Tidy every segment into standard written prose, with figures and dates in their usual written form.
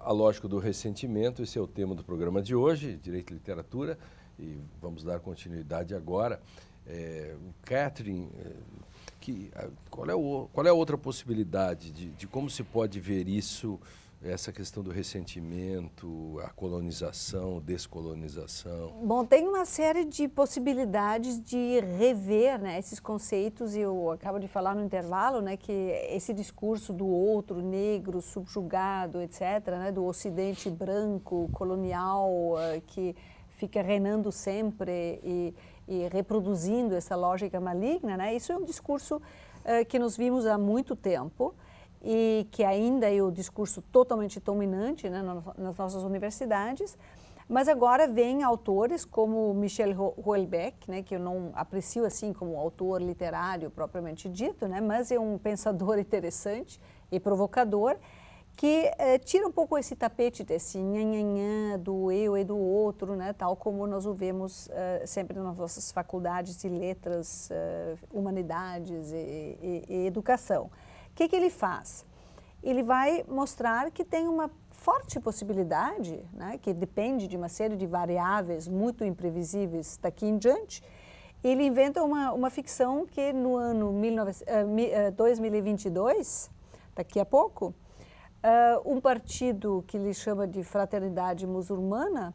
a lógica do ressentimento, esse é o tema do programa de hoje, Direito e Literatura, e vamos dar continuidade agora. Catherine, qual é a outra possibilidade de como se pode ver isso, essa questão do ressentimento, a colonização, descolonização? Bom, tem uma série de possibilidades de rever, né, esses conceitos. Eu acabo de falar no intervalo, né, que esse discurso do outro, negro, subjugado, etc., né, do ocidente branco, colonial, que fica reinando sempre e reproduzindo essa lógica maligna, né, isso é um discurso que nós vimos há muito tempo e que ainda é o discurso totalmente dominante, né, nas nossas universidades. Mas agora vem autores como Michel Houellebecq, né, que eu não aprecio assim como autor literário propriamente dito, né, mas é um pensador interessante e provocador, que tira um pouco esse tapete desse nhanhanhã do eu e do outro, né, tal como nós o vemos sempre nas nossas faculdades de letras, humanidades e educação. O que ele faz? Ele vai mostrar que tem uma forte possibilidade, né, que depende de uma série de variáveis muito imprevisíveis daqui em diante. Ele inventa uma ficção que no ano 2022, daqui a pouco, um partido que ele chama de Fraternidade Muçulmana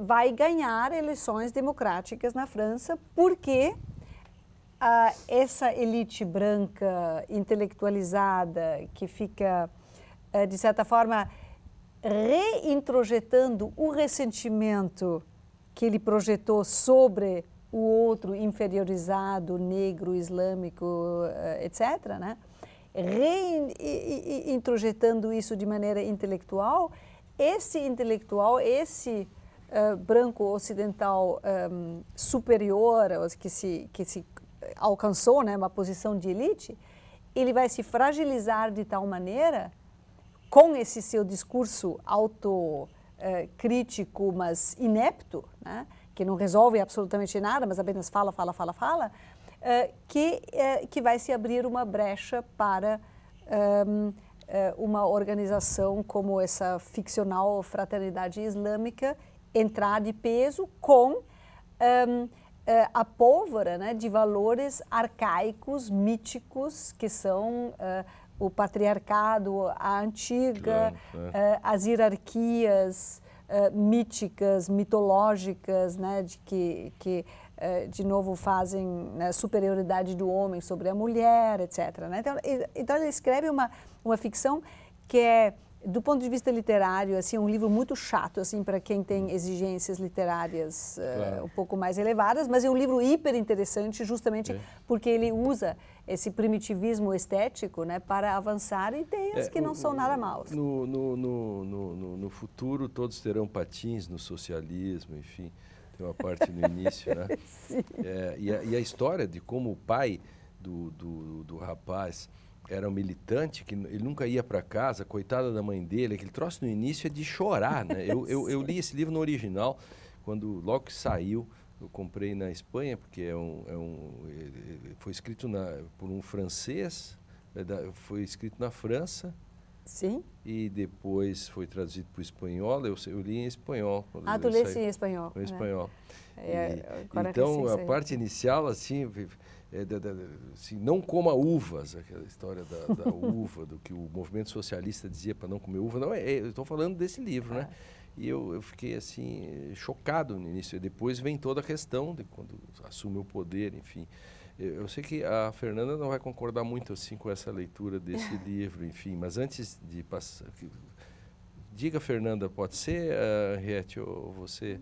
vai ganhar eleições democráticas na França porque essa elite branca intelectualizada que fica, de certa forma, reintrojetando o ressentimento que ele projetou sobre o outro inferiorizado, negro, islâmico, etc., né? Reintrojetando isso de maneira intelectual, esse branco ocidental superior, que se alcançou, né, uma posição de elite, ele vai se fragilizar de tal maneira, com esse seu discurso autocrítico, mas inepto, né, que não resolve absolutamente nada, mas apenas fala, que vai se abrir uma brecha para uma organização como essa ficcional Fraternidade Islâmica entrar de peso com a pólvora, né, de valores arcaicos, míticos, que são o patriarcado, a antiga, as hierarquias míticas, mitológicas, né, de novo fazem, né, superioridade do homem sobre a mulher, etc., né? Então ele escreve uma ficção que é, do ponto de vista literário, assim, um livro muito chato, assim, para quem tem exigências literárias um pouco mais elevadas, mas é um livro hiper interessante justamente porque ele usa esse primitivismo estético, né, para avançar ideias que não são nada maus. No futuro todos terão patins no socialismo, enfim, tem uma parte no início, né? Sim. E a história de como o pai do rapaz era um militante, que ele nunca ia para casa, coitada da mãe dele, aquele troço no início é de chorar, né? Eu li esse livro no original, logo que saiu, eu comprei na Espanha, porque foi escrito por um francês, foi escrito na França. Sim. E depois foi traduzido para o espanhol, eu li em espanhol. Tu lesse em espanhol. Em espanhol. Então, a parte inicial, assim, não coma uvas, aquela história da uva, do que o movimento socialista dizia para não comer uva. Não, eu estou falando desse livro, né? E eu fiquei, assim, chocado no início. E depois vem toda a questão de quando assume o poder, enfim. Eu sei que a Fernanda não vai concordar muito assim com essa leitura desse livro, enfim, mas antes de passar... Diga, Fernanda, pode ser, Henriette, ou você?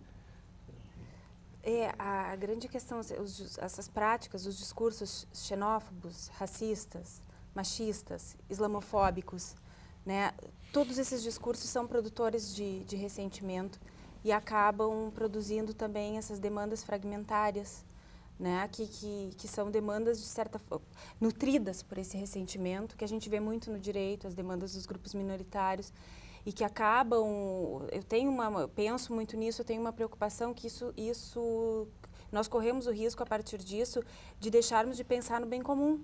A grande questão, essas práticas, os discursos xenófobos, racistas, machistas, islamofóbicos, né? Todos esses discursos são produtores de ressentimento e acabam produzindo também essas demandas fragmentárias, né, que são demandas, de certa forma, nutridas por esse ressentimento, que a gente vê muito no direito, as demandas dos grupos minoritários, e que acabam, penso muito nisso, eu tenho uma preocupação que nós corremos o risco, a partir disso, de deixarmos de pensar no bem comum.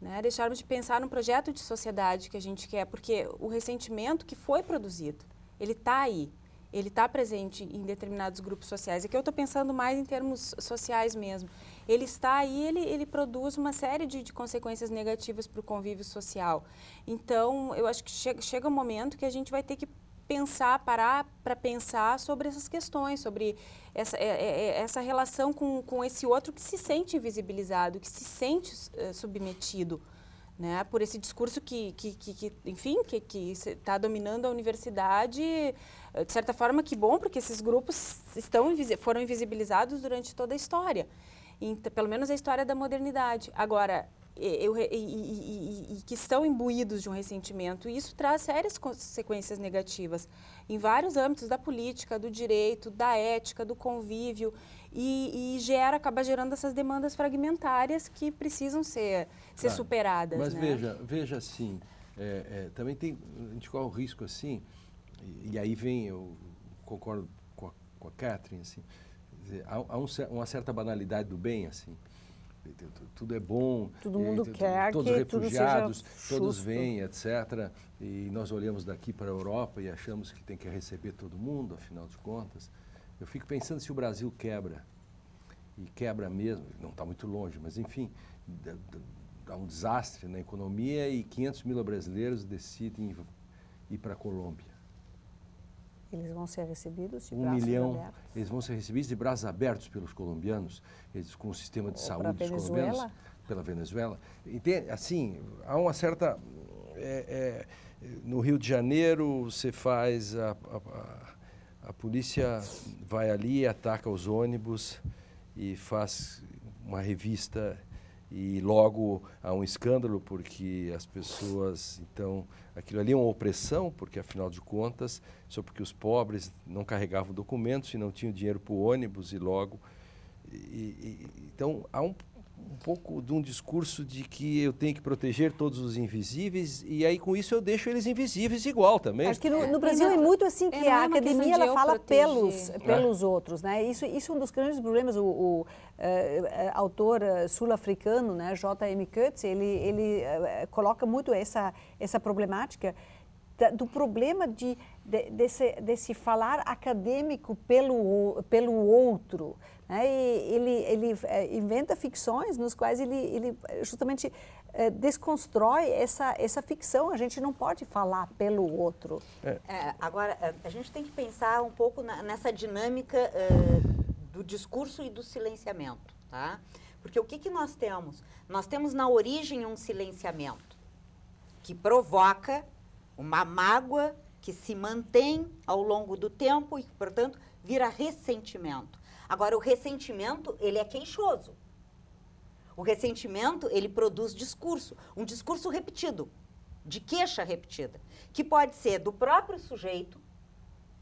né? Deixarmos de pensar no projeto de sociedade que a gente quer, porque o ressentimento que foi produzido, ele está aí, ele está presente em determinados grupos sociais. Aqui eu estou pensando mais em termos sociais mesmo. Ele está aí, ele produz uma série de consequências negativas para o convívio social. Então, eu acho que chega um momento que a gente vai ter que parar para pensar sobre essas questões, sobre essa relação com esse outro que se sente invisibilizado, que se sente submetido, né, por esse discurso que está dominando a universidade. De certa forma, que bom, porque esses grupos foram invisibilizados durante toda a história, pelo menos a história da modernidade. Agora, que estão imbuídos de um ressentimento, e isso traz sérias consequências negativas em vários âmbitos da política, do direito, da ética, do convívio, e acaba gerando essas demandas fragmentárias que precisam ser superadas. Mas né? veja assim, também a gente corre o risco assim, e aí eu concordo com a Catherine, assim, há uma certa banalidade do bem, assim. Tudo é bom, todo mundo quer todos os que refugiados, tudo seja todos justo. vêm, etc. E nós olhamos daqui para a Europa e achamos que tem que receber todo mundo, afinal de contas. Eu fico pensando se o Brasil quebra, e quebra mesmo, não está muito longe, mas enfim, dá um desastre na economia e 500 mil brasileiros decidem ir para a Colômbia. Eles vão ser recebidos de 1 braços milhão, abertos. eles vão ser recebidos de braços abertos pelos colombianos, eles com o sistema de saúde dos Venezuela. colombianos, pela Venezuela. Entende? Assim, há uma certa... no Rio de Janeiro, você faz... A polícia vai ali, ataca os ônibus e faz uma revista e logo há um escândalo porque as pessoas, então, aquilo ali é uma opressão, porque afinal de contas, só porque os pobres não carregavam documentos e não tinham dinheiro para o ônibus e logo... então, há um pouco de um discurso de que eu tenho que proteger todos os invisíveis e aí com isso eu deixo eles invisíveis igual também. Acho que no Brasil é muito assim que a academia ela fala pelos outros, né? Isso é um dos grandes problemas. O autor sul-africano, né, J.M. Coates, ele coloca muito essa problemática do problema desse falar acadêmico pelo outro. Né? E ele inventa ficções nos quais ele justamente desconstrói essa ficção. A gente não pode falar pelo outro. Agora, a gente tem que pensar um pouco nessa dinâmica do discurso e do silenciamento. Tá? Porque o que nós temos? Nós temos na origem um silenciamento que provoca uma mágoa que se mantém ao longo do tempo e, portanto, vira ressentimento. Agora, o ressentimento, ele é queixoso. O ressentimento, ele produz discurso, um discurso repetido, de queixa repetida, que pode ser do próprio sujeito,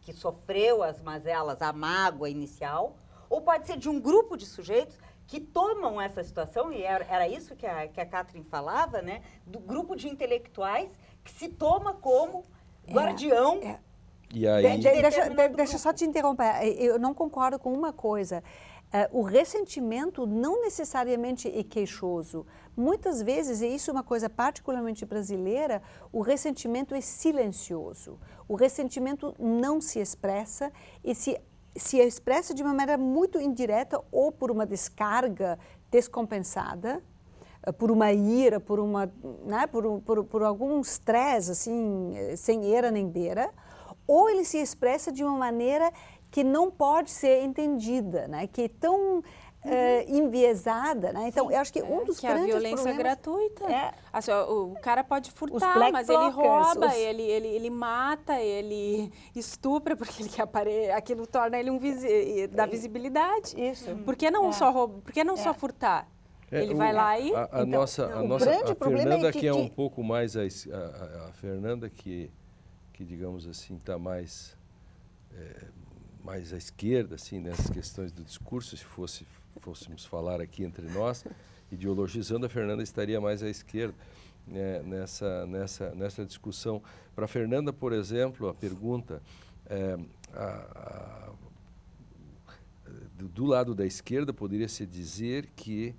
que sofreu as mazelas, a mágoa inicial, ou pode ser de um grupo de sujeitos que tomam essa situação, e era isso que a Catherine falava, né, do grupo de intelectuais que se toma como guardião. E aí... Deixa eu só te interromper. Eu não concordo com uma coisa. O ressentimento não necessariamente é queixoso. Muitas vezes, e isso é uma coisa particularmente brasileira, o ressentimento é silencioso. O ressentimento não se expressa e se expressa de uma maneira muito indireta ou por uma descarga descompensada, por uma ira, por algum estresse, assim, sem era nem beira, ou ele se expressa de uma maneira que não pode ser entendida, né? Que é tão enviesada. Né? Então, eu acho que um dos grandes problemas... Que a violência gratuita. Assim, o cara pode furtar, mas ele rouba, ele mata, ele estupra, porque ele quer aquilo torna ele dá visibilidade. Isso. Por que não só roubar? Por que não só furtar? Ele vai lá e... A Fernanda que é um pouco mais... A Fernanda que digamos assim, está mais à esquerda, assim, nessas questões do discurso, se fôssemos falar aqui entre nós, ideologizando, a Fernanda estaria mais à esquerda, né, nessa discussão. Para a Fernanda, por exemplo, a pergunta, do lado da esquerda, poderia-se dizer que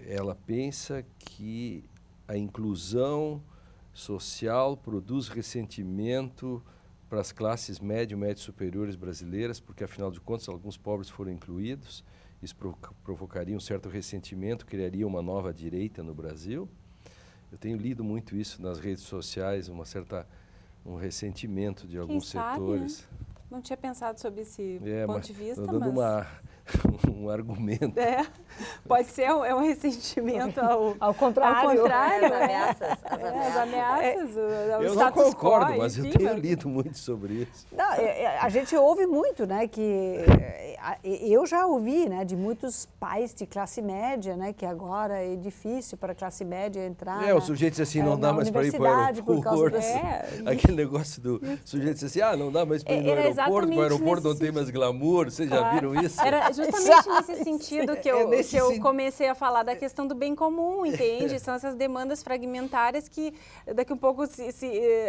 ela pensa que a inclusão social produz ressentimento para as classes médio superiores brasileiras, porque, afinal de contas, alguns pobres foram incluídos. Isso provocaria um certo ressentimento, criaria uma nova direita no Brasil. Eu tenho lido muito isso nas redes sociais, um ressentimento de alguns setores. Né? Não tinha pensado sobre esse ponto mas de vista, dando um argumento. Pode ser um ressentimento ao contrário. As ameaças, eu não concordo, mas eu tenho lido muito sobre isso. Não, a gente ouve muito, né, que eu já ouvi, né, de muitos pais de classe média, né, que agora é difícil para a classe média entrar. O sujeito diz assim, não dá mais para ir para o aeroporto. Aquele negócio do sujeito diz assim, não dá mais para ir no aeroporto, o aeroporto não tem mais glamour, vocês já viram isso? Era justamente nesse sentido que eu comecei a falar da questão do bem comum, entende? São essas demandas fragmentárias que daqui a pouco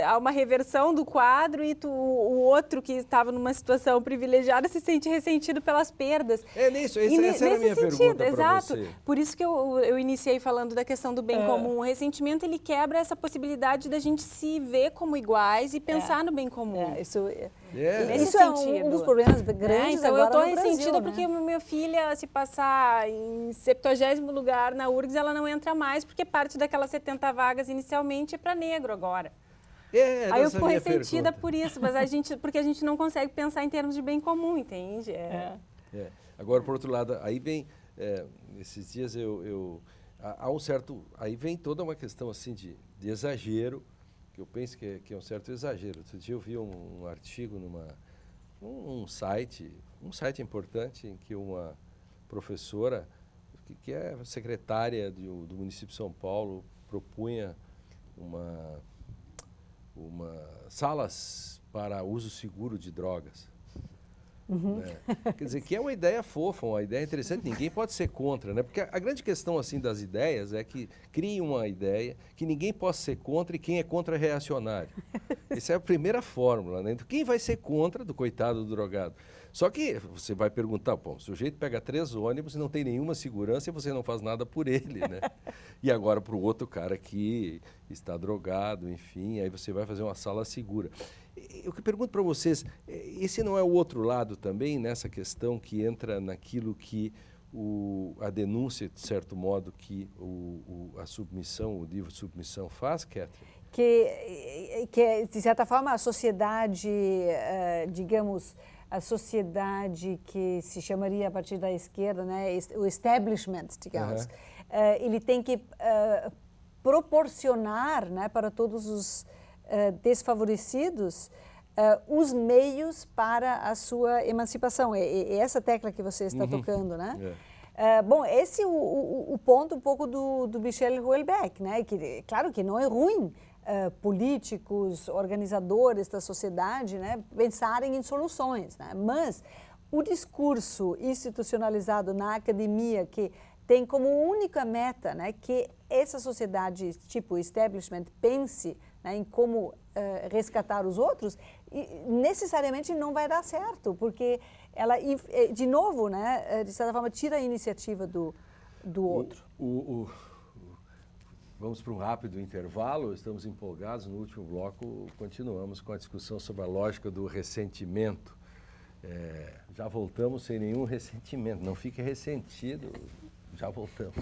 há uma reversão do quadro e o outro que estava numa situação privilegiada se sente ressentido pelas perdas. Essa era a minha pergunta para você. Por isso que eu iniciei falando da questão do bem comum. O ressentimento, ele quebra essa possibilidade da gente se ver como iguais e pensar no bem comum. Isso Nesse é sentido. um dos problemas grandes então agora eu estou no Brasil, ressentida né? porque minha filha, se passar em 70º lugar na URGS, ela não entra mais, porque parte daquelas 70 vagas inicialmente é para negro agora. Aí eu fico ressentida por isso, mas porque a gente não consegue pensar em termos de bem comum, entende? Agora, por outro lado, aí vem, esses dias há um certo, aí vem toda uma questão assim de exagero, que eu penso que é um certo exagero. Outro dia eu vi um artigo num site importante, em que uma professora, que é secretária do município de São Paulo, propunha salas para uso seguro de drogas. Né? Quer dizer, que é uma ideia fofa, uma ideia interessante, ninguém pode ser contra, né? Porque a grande questão assim das ideias é que crie uma ideia que ninguém possa ser contra e quem é contra é reacionário. Essa é a primeira fórmula, né? Então, quem vai ser contra do coitado do drogado? Só que você vai perguntar, o sujeito pega 3 ônibus e não tem nenhuma segurança e você não faz nada por ele, né? E agora para o outro cara que está drogado, enfim, aí você vai fazer uma sala segura. Eu que pergunto para vocês, esse não é o outro lado também, nessa questão que entra naquilo que a denúncia, de certo modo, que a submissão, o livro de submissão faz, Catherine? Que de certa forma, a sociedade, digamos, a sociedade que se chamaria a partir da esquerda, né, o establishment, digamos, ele tem que proporcionar, né, para todos os desfavorecidos os meios para a sua emancipação. É essa tecla que você está tocando, né? Bom, esse é o ponto um pouco do Michel Houellebecq, né? Que, claro que não é ruim políticos, organizadores da sociedade, né, pensarem em soluções, né? Mas o discurso institucionalizado na academia que tem como única meta, né, que essa sociedade tipo establishment pense, né, em como resgatar os outros, necessariamente não vai dar certo, porque ela, de novo, né, de certa forma, tira a iniciativa do outro. Vamos para um rápido intervalo, estamos empolgados. No último bloco, continuamos com a discussão sobre a lógica do ressentimento. Já voltamos sem nenhum ressentimento, não fique ressentido, já voltamos.